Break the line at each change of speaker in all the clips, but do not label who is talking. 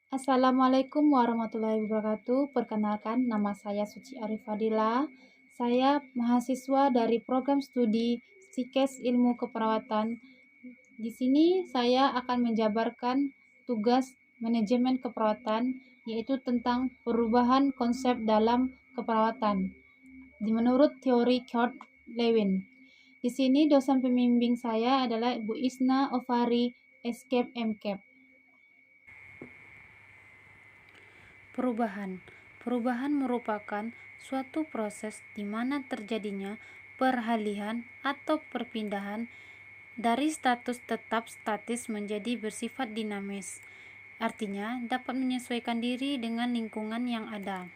Assalamualaikum warahmatullahi wabarakatuh. Perkenalkan, nama saya Suci Arif Fadila. Saya mahasiswa dari program studi Psikes Ilmu Keperawatan. Di sini saya akan menjabarkan tugas manajemen keperawatan, yaitu tentang perubahan konsep dalam keperawatan menurut teori Kurt Lewin. Di sini dosen pembimbing saya adalah Ibu Isna Ovari Escape MCAP.
Perubahan merupakan suatu proses di mana terjadinya peralihan atau perpindahan dari status tetap statis menjadi bersifat dinamis. Artinya, dapat menyesuaikan diri dengan lingkungan yang ada.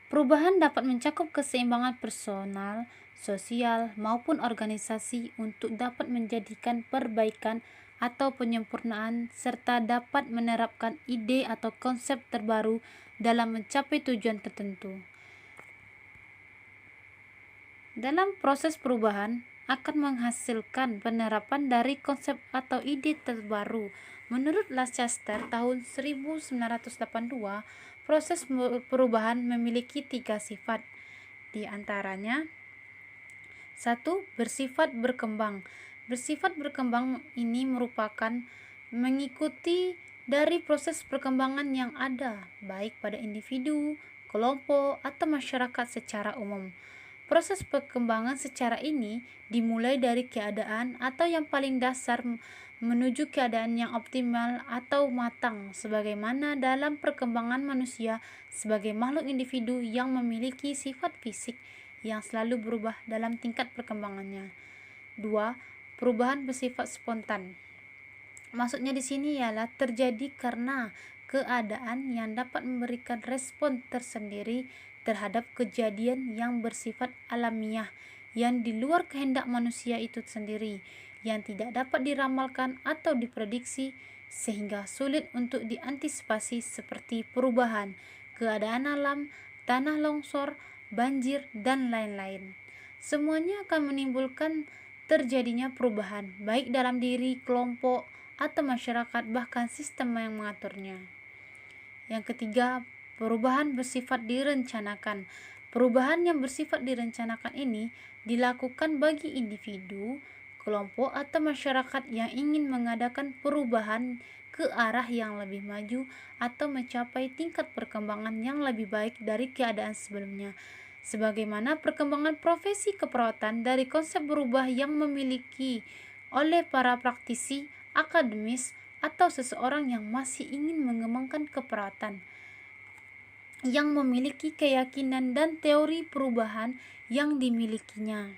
Perubahan dapat mencakup keseimbangan personal, sosial, maupun organisasi untuk dapat menjadikan perbaikan atau penyempurnaan serta dapat menerapkan ide atau konsep terbaru dalam mencapai tujuan tertentu. Dalam proses perubahan akan menghasilkan penerapan dari konsep atau ide terbaru. Menurut Leicester tahun 1982, proses perubahan memiliki 3 sifat. Di antaranya, 1. Bersifat berkembang. Bersifat berkembang ini merupakan mengikuti dari proses perkembangan yang ada, baik pada individu, kelompok, atau masyarakat secara umum. Proses perkembangan secara ini dimulai dari keadaan atau yang paling dasar menuju keadaan yang optimal atau matang, sebagaimana dalam perkembangan manusia sebagai makhluk individu yang memiliki sifat fisik yang selalu berubah dalam tingkat perkembangannya. 2. Perubahan bersifat spontan. Maksudnya di sini ialah terjadi karena keadaan yang dapat memberikan respon tersendiri terhadap kejadian yang bersifat alamiah yang di luar kehendak manusia itu sendiri, yang tidak dapat diramalkan atau diprediksi sehingga sulit untuk diantisipasi seperti perubahan keadaan alam, tanah longsor, banjir, dan lain-lain. Semuanya akan menimbulkan terjadinya perubahan baik dalam diri, kelompok, atau masyarakat, bahkan sistem yang mengaturnya. Yang ketiga, perubahan bersifat direncanakan. Perubahan yang bersifat direncanakan ini dilakukan bagi individu, kelompok, atau masyarakat yang ingin mengadakan perubahan ke arah yang lebih maju atau mencapai tingkat perkembangan yang lebih baik dari keadaan sebelumnya. Sebagaimana perkembangan profesi keperawatan dari konsep berubah yang memiliki oleh para praktisi, akademis, atau seseorang yang masih ingin mengembangkan keperawatan, yang memiliki keyakinan dan teori perubahan yang dimilikinya.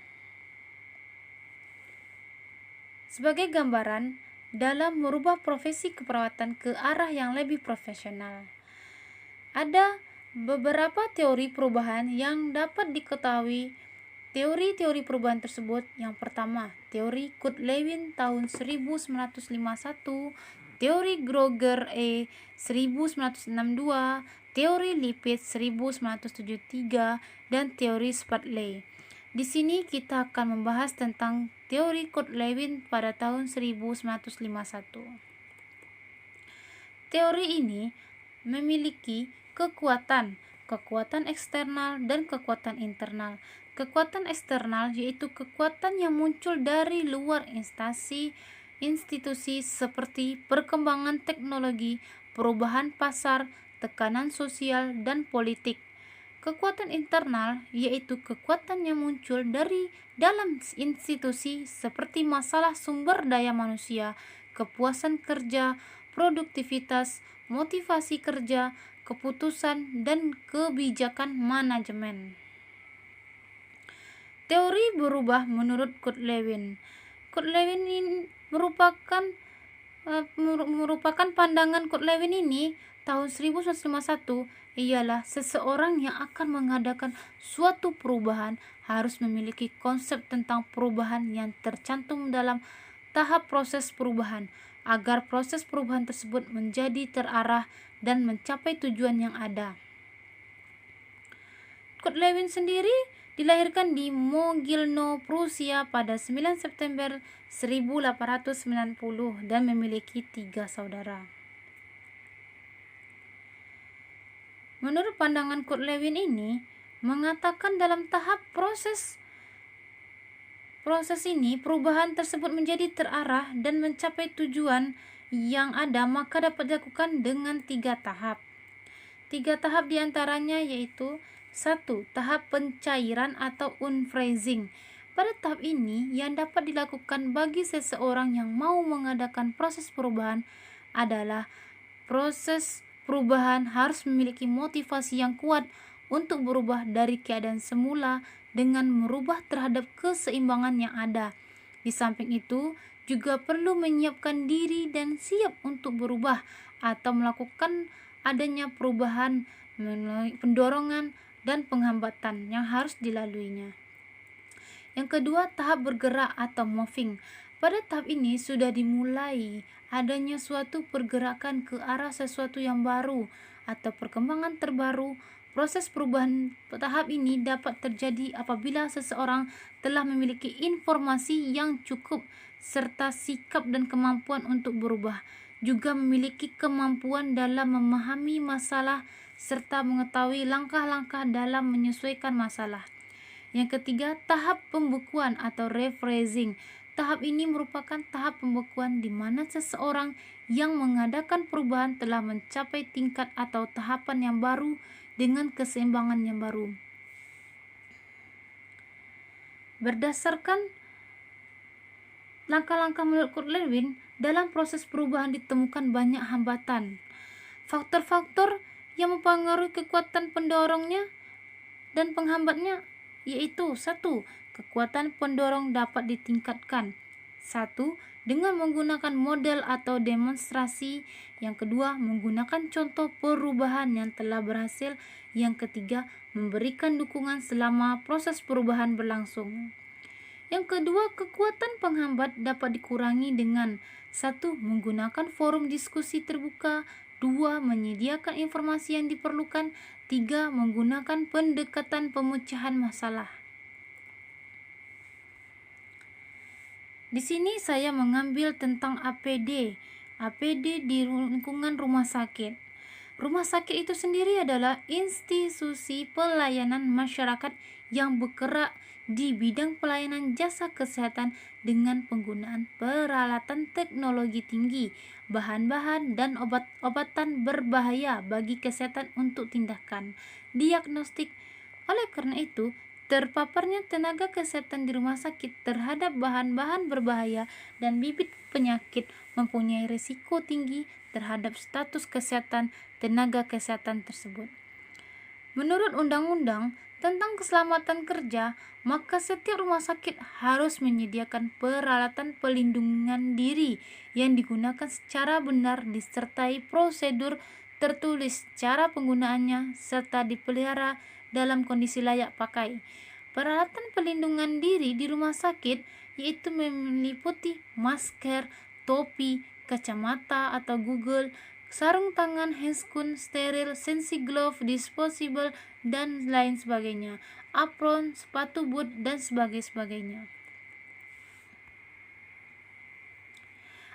Sebagai gambaran, dalam merubah profesi keperawatan ke arah yang lebih profesional, ada beberapa teori perubahan yang dapat diketahui. Teori-teori perubahan tersebut, yang pertama, teori Kurt Lewin tahun 1951, teori Groger 1962, teori Lipid 1973, dan teori Spradley. Di sini kita akan membahas tentang teori Kurt Lewin pada tahun 1951. Teori ini memiliki kekuatan eksternal dan kekuatan internal. Kekuatan eksternal yaitu kekuatan yang muncul dari luar institusi seperti perkembangan teknologi, perubahan pasar, tekanan sosial, dan politik. Kekuatan internal yaitu kekuatan yang muncul dari dalam institusi seperti masalah sumber daya manusia, kepuasan kerja, produktivitas, motivasi kerja, keputusan, dan kebijakan manajemen. Teori berubah menurut Kurt Lewin. Kurt Lewin ini merupakan pandangan Kurt Lewin ini tahun 1951 ialah seseorang yang akan mengadakan suatu perubahan harus memiliki konsep tentang perubahan yang tercantum dalam tahap proses perubahan agar proses perubahan tersebut menjadi terarah dan mencapai tujuan yang ada. Kurt Lewin sendiri dilahirkan di Mogilno, Prusia pada 9 September 1890 dan memiliki 3 saudara. Menurut pandangan Kurt Lewin ini mengatakan dalam tahap proses ini perubahan tersebut menjadi terarah dan mencapai tujuan yang ada, maka dapat dilakukan dengan 3 tahap. 3 tahap diantaranya yaitu 1. Tahap pencairan atau unphrasing. Pada tahap ini yang dapat dilakukan bagi seseorang yang mau mengadakan proses perubahan adalah proses perubahan harus memiliki motivasi yang kuat untuk berubah dari keadaan semula dengan merubah terhadap keseimbangan yang ada. Di samping itu, juga perlu menyiapkan diri dan siap untuk berubah atau melakukan adanya perubahan melalui pendorongan dan penghambatan yang harus dilaluinya. Yang kedua, tahap bergerak atau moving. Pada tahap ini sudah dimulai adanya suatu pergerakan ke arah sesuatu yang baru atau perkembangan terbaru. Proses perubahan tahap ini dapat terjadi apabila seseorang telah memiliki informasi yang cukup serta sikap dan kemampuan untuk berubah, juga memiliki kemampuan dalam memahami masalah serta mengetahui langkah-langkah dalam menyesuaikan masalah. Yang ketiga, tahap pembukuan atau rephrasing. Tahap ini merupakan tahap pembekuan di mana seseorang yang mengadakan perubahan telah mencapai tingkat atau tahapan yang baru dengan keseimbangan yang baru. Berdasarkan langkah-langkah menurut Kurt Lewin, dalam proses perubahan ditemukan banyak hambatan. Faktor-faktor yang mempengaruhi kekuatan pendorongnya dan penghambatnya yaitu 1. Kekuatan pendorong dapat ditingkatkan. 1. Dengan menggunakan model atau demonstrasi. Yang kedua, menggunakan contoh perubahan yang telah berhasil. Yang ketiga, memberikan dukungan selama proses perubahan berlangsung. Yang kedua, kekuatan penghambat dapat dikurangi dengan 1. Menggunakan forum diskusi terbuka. 2. Menyediakan informasi yang diperlukan. 3. Menggunakan pendekatan pemecahan masalah. Di sini saya mengambil tentang APD. APD di lingkungan rumah sakit. Rumah sakit itu sendiri adalah institusi pelayanan masyarakat yang bergerak di bidang pelayanan jasa kesehatan dengan penggunaan peralatan teknologi tinggi, bahan-bahan dan obat-obatan berbahaya bagi kesehatan untuk tindakan diagnostik. Oleh karena itu, terpaparnya tenaga kesehatan di rumah sakit terhadap bahan-bahan berbahaya dan bibit penyakit mempunyai risiko tinggi terhadap status kesehatan tenaga kesehatan tersebut. Menurut Undang-Undang tentang Keselamatan Kerja, maka setiap rumah sakit harus menyediakan peralatan pelindungan diri yang digunakan secara benar disertai prosedur tertulis cara penggunaannya serta dipelihara dalam kondisi layak pakai. Peralatan pelindungan diri di rumah sakit yaitu meliputi masker, topi, kacamata atau goggle, sarung tangan, handscoon, steril, sensi glove, disposable, dan lain sebagainya, apron, sepatu boot, dan sebagainya.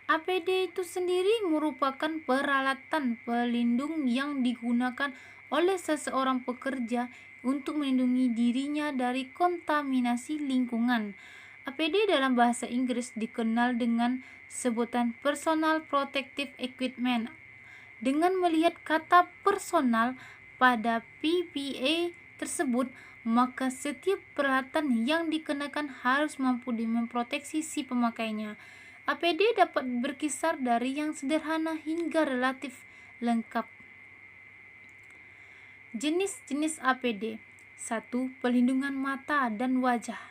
APD itu sendiri merupakan peralatan pelindung yang digunakan oleh seseorang pekerja untuk melindungi dirinya dari kontaminasi lingkungan. APD dalam bahasa Inggris dikenal dengan sebutan Personal Protective Equipment. Dengan melihat kata personal pada PPE tersebut, maka setiap peralatan yang dikenakan harus mampu memproteksi si pemakainya. APD dapat berkisar dari yang sederhana hingga relatif lengkap. Jenis-jenis APD. 1. Pelindungan mata dan wajah.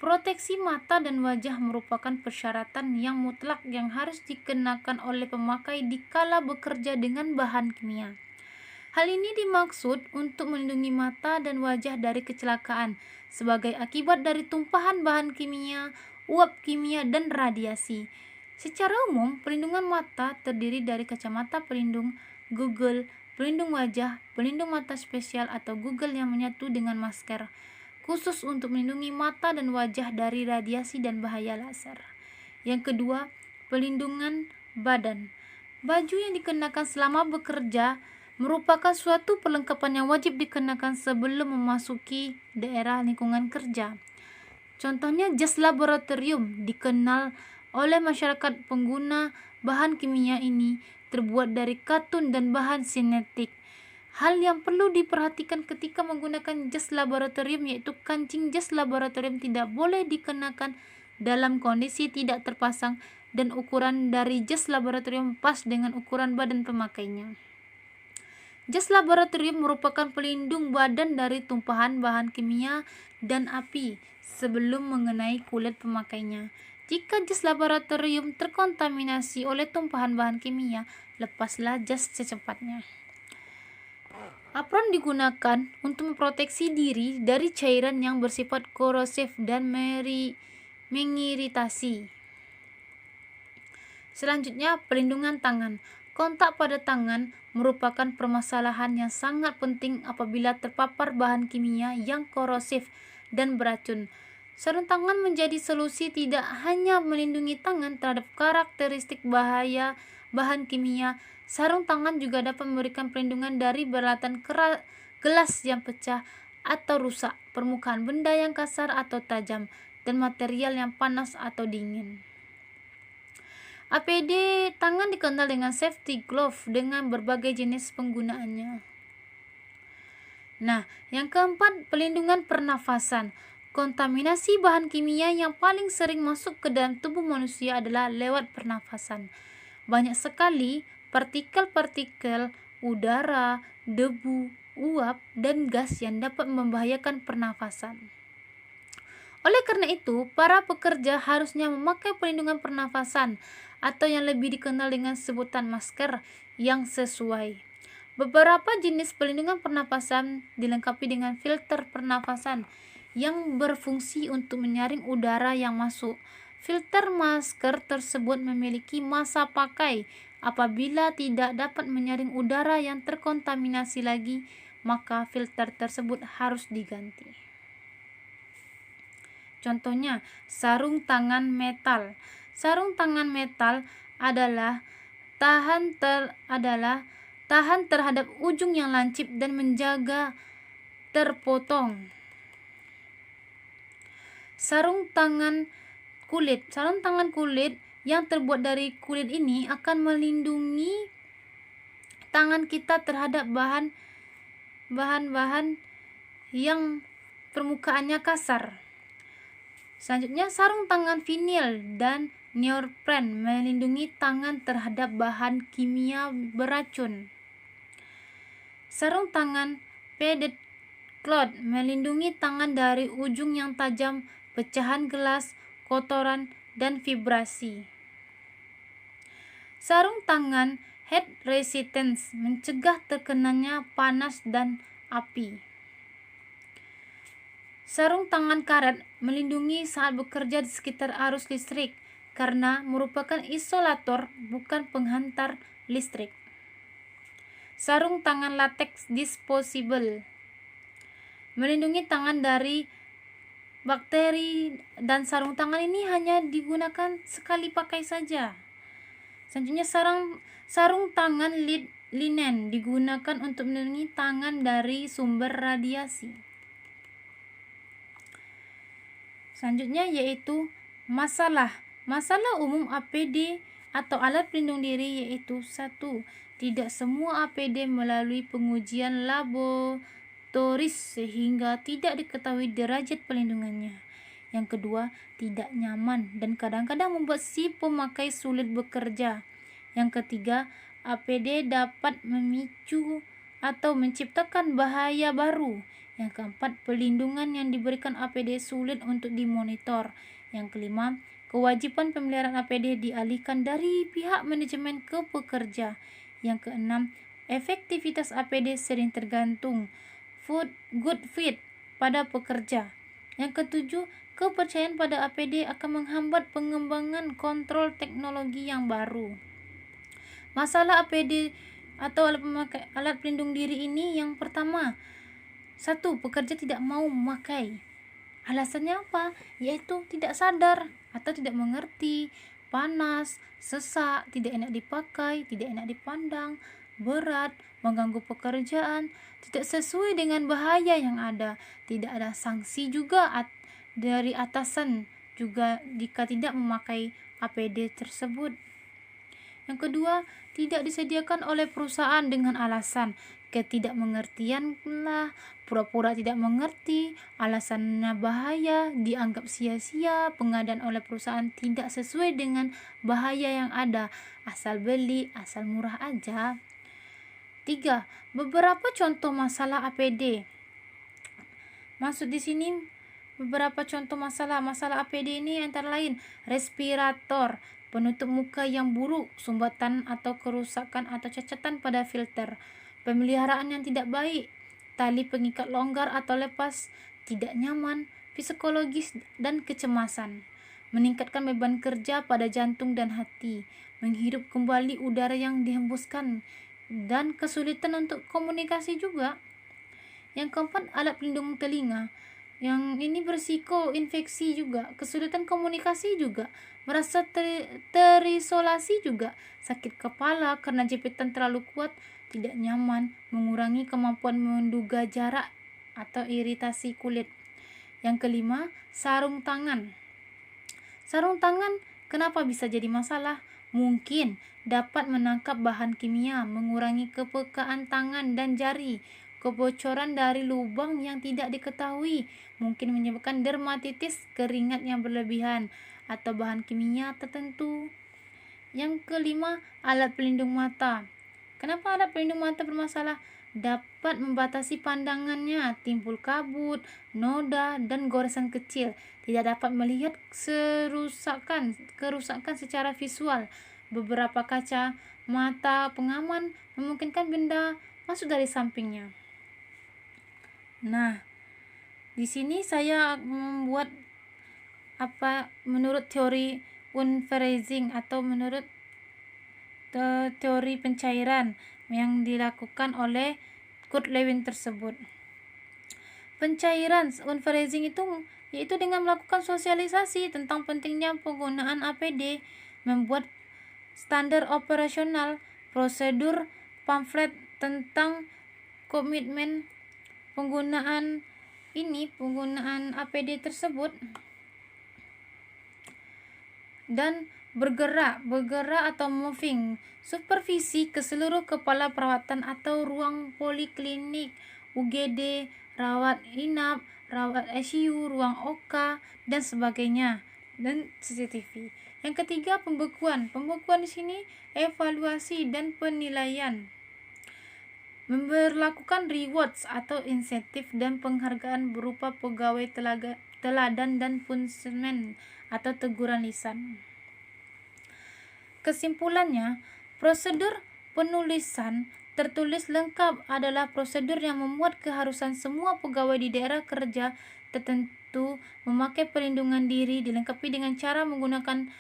Proteksi mata dan wajah merupakan persyaratan yang mutlak yang harus dikenakan oleh pemakai dikala bekerja dengan bahan kimia. Hal ini dimaksud untuk melindungi mata dan wajah dari kecelakaan sebagai akibat dari tumpahan bahan kimia, uap kimia, dan radiasi. Secara umum, pelindungan mata terdiri dari kacamata pelindung, goggle, pelindung wajah, pelindung mata spesial atau goggle yang menyatu dengan masker, khusus untuk melindungi mata dan wajah dari radiasi dan bahaya laser. Yang kedua, pelindungan badan. Baju yang dikenakan selama bekerja merupakan suatu perlengkapan yang wajib dikenakan sebelum memasuki daerah lingkungan kerja. Contohnya, jas laboratorium dikenal oleh masyarakat pengguna bahan kimia ini terbuat dari katun dan bahan sintetik. Hal yang perlu diperhatikan ketika menggunakan jas laboratorium yaitu kancing jas laboratorium tidak boleh dikenakan dalam kondisi tidak terpasang dan ukuran dari jas laboratorium pas dengan ukuran badan pemakainya. Jas laboratorium merupakan pelindung badan dari tumpahan bahan kimia dan api sebelum mengenai kulit pemakainya. Jika jas laboratorium terkontaminasi oleh tumpahan bahan kimia, lepaslah jas secepatnya. Apron digunakan untuk memproteksi diri dari cairan yang bersifat korosif dan mengiritasi. Selanjutnya, pelindungan tangan. Kontak pada tangan merupakan permasalahan yang sangat penting apabila terpapar bahan kimia yang korosif dan beracun. Sarung tangan menjadi solusi tidak hanya melindungi tangan terhadap karakteristik bahaya bahan kimia. Sarung tangan juga dapat memberikan perlindungan dari berlatan gelas yang pecah atau rusak, permukaan benda yang kasar atau tajam, dan material yang panas atau dingin. APD tangan dikenal dengan safety glove dengan berbagai jenis penggunaannya. Nah, yang keempat, pelindungan pernafasan. Kontaminasi bahan kimia yang paling sering masuk ke dalam tubuh manusia adalah lewat pernafasan. Banyak sekali partikel-partikel udara, debu, uap, dan gas yang dapat membahayakan pernafasan. Oleh karena itu, para pekerja harusnya memakai perlindungan pernafasan atau yang lebih dikenal dengan sebutan masker yang sesuai. Beberapa jenis pelindungan pernafasan dilengkapi dengan filter pernafasan yang berfungsi untuk menyaring udara yang masuk. Filter masker tersebut memiliki masa pakai. Apabila tidak dapat menyaring udara yang terkontaminasi lagi, maka filter tersebut harus diganti. Contohnya, sarung tangan metal. Sarung tangan metal adalah tahan terhadap ujung yang lancip dan menjaga terpotong. Sarung tangan kulit. Sarung tangan kulit yang terbuat dari kulit ini akan melindungi tangan kita terhadap bahan-bahan yang permukaannya kasar. Selanjutnya, sarung tangan vinil dan neopren melindungi tangan terhadap bahan kimia beracun. Sarung tangan padded cloth melindungi tangan dari ujung yang tajam, pecahan gelas, kotoran, dan vibrasi. Sarung tangan heat resistance mencegah terkenanya panas dan api. Sarung tangan karet melindungi saat bekerja di sekitar arus listrik karena merupakan isolator bukan penghantar listrik. Sarung tangan latex disposable melindungi tangan dari bakteri dan sarung tangan ini hanya digunakan sekali pakai saja. Selanjutnya, sarung tangan linen digunakan untuk melindungi tangan dari sumber radiasi. Selanjutnya yaitu masalah umum APD atau alat pelindung diri yaitu 1. Tidak semua APD melalui pengujian laboratoris sehingga tidak diketahui derajat pelindungannya. Yang kedua, tidak nyaman dan kadang-kadang membuat si pemakai sulit bekerja. Yang ketiga, APD dapat memicu atau menciptakan bahaya baru. Yang keempat, pelindungan yang diberikan APD sulit untuk dimonitor. Yang kelima, kewajiban pemeliharaan APD dialihkan dari pihak manajemen ke pekerja. Yang keenam, efektivitas APD sering tergantung good fit pada pekerja. Yang ketujuh, kepercayaan pada APD akan menghambat pengembangan kontrol teknologi yang baru. Masalah APD atau alat pelindung diri ini yang pertama, 1. Pekerja tidak mau memakai. Alasannya apa? Yaitu tidak sadar atau tidak mengerti panas, sesak, tidak enak dipakai, tidak enak dipandang, berat, mengganggu pekerjaan, tidak sesuai dengan bahaya yang ada, tidak ada sanksi juga dari atasan juga jika tidak memakai APD tersebut. Yang kedua, tidak disediakan oleh perusahaan dengan alasan ketidakmengertian lah, pura-pura tidak mengerti, alasannya bahaya, dianggap sia-sia, pengadaan oleh perusahaan tidak sesuai dengan bahaya yang ada, asal beli, asal murah aja. 3. Beberapa contoh masalah APD. Maksud di sini beberapa contoh masalah APD ini antara lain respirator, penutup muka yang buruk, sumbatan atau kerusakan atau cacatan pada filter, pemeliharaan yang tidak baik, tali pengikat longgar atau lepas, tidak nyaman, psikologis dan kecemasan, meningkatkan beban kerja pada jantung dan hati, menghirup kembali udara yang dihembuskan, dan kesulitan untuk komunikasi juga. Yang keempat, alat pelindung telinga. Yang ini berisiko infeksi juga, kesulitan komunikasi juga, merasa terisolasi juga, sakit kepala karena jepitan terlalu kuat, tidak nyaman, mengurangi kemampuan menduga jarak atau iritasi kulit. Yang kelima, sarung tangan. Sarung tangan kenapa bisa jadi masalah? Mungkin dapat menangkap bahan kimia, mengurangi kepekaan tangan dan jari, kebocoran dari lubang yang tidak diketahui, mungkin menyebabkan dermatitis, keringat yang berlebihan, atau bahan kimia tertentu. Yang kelima, alat pelindung mata. Kenapa alat pelindung mata bermasalah? Dapat membatasi pandangannya, timbul kabut, noda, dan goresan kecil. Tidak dapat melihat kerusakan secara visual. Beberapa kaca mata pengaman memungkinkan benda masuk dari sampingnya. Nah, di sini saya membuat menurut teori Unfreezing atau menurut teori pencairan yang dilakukan oleh Kurt Lewin tersebut. Pencairan unfreezing itu yaitu dengan melakukan sosialisasi tentang pentingnya penggunaan APD, membuat standar operasional, prosedur, pamflet tentang komitmen penggunaan APD tersebut, dan bergerak atau moving, supervisi ke seluruh kepala perawatan atau ruang poliklinik, UGD, rawat inap, rawat ICU, ruang OK, dan sebagainya, dan CCTV. Yang ketiga, pembekuan. Pembekuan di sini evaluasi dan penilaian. Memberlakukan rewards atau insentif dan penghargaan berupa pegawai teladan dan punishment atau teguran lisan. Kesimpulannya, prosedur penulisan tertulis lengkap adalah prosedur yang memuat keharusan semua pegawai di daerah kerja tertentu memakai perlindungan diri, dilengkapi dengan cara menggunakan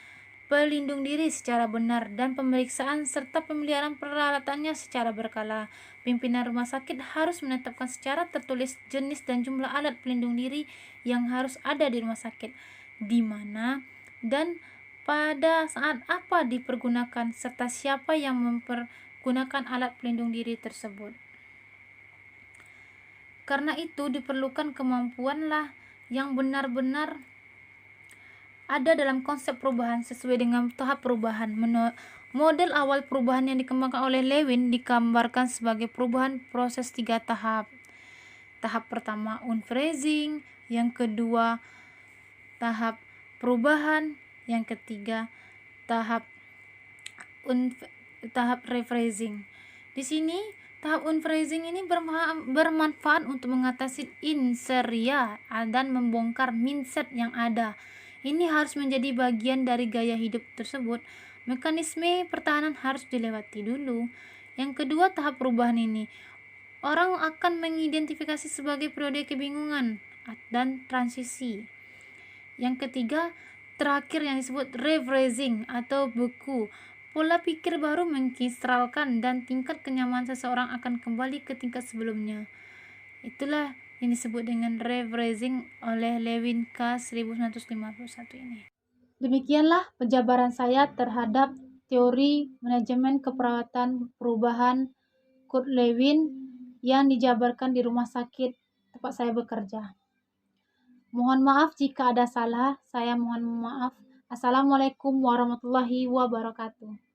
pelindung diri secara benar dan pemeriksaan serta pemeliharaan peralatannya secara berkala. Pimpinan rumah sakit harus menetapkan secara tertulis jenis dan jumlah alat pelindung diri yang harus ada di rumah sakit, di mana dan pada saat apa dipergunakan, serta siapa yang mempergunakan alat pelindung diri tersebut. Karena itu diperlukan kemampuanlah yang benar-benar ada dalam konsep perubahan sesuai dengan tahap perubahan. Model awal perubahan yang dikembangkan oleh Lewin digambarkan sebagai perubahan proses 3 tahap. Tahap pertama unfreezing, yang kedua tahap perubahan, yang ketiga tahap rephrasing. Di sini tahap unfreezing ini bermanfaat untuk mengatasi inseria dan membongkar mindset yang ada. Ini harus menjadi bagian dari gaya hidup tersebut. Mekanisme pertahanan harus dilewati dulu. Yang kedua, tahap perubahan ini orang akan mengidentifikasi sebagai periode kebingungan dan transisi. Yang ketiga, terakhir yang disebut rephrasing atau beku. Pola pikir baru mengkristralkan dan tingkat kenyamanan seseorang akan kembali ke tingkat sebelumnya. Itulah yang disebut dengan rephrasing oleh Lewin K. 1951 ini.
Demikianlah penjabaran saya terhadap teori manajemen keperawatan perubahan Kurt Lewin yang dijabarkan di rumah sakit tempat saya bekerja. Mohon maaf jika ada salah, saya mohon maaf. Assalamualaikum warahmatullahi wabarakatuh.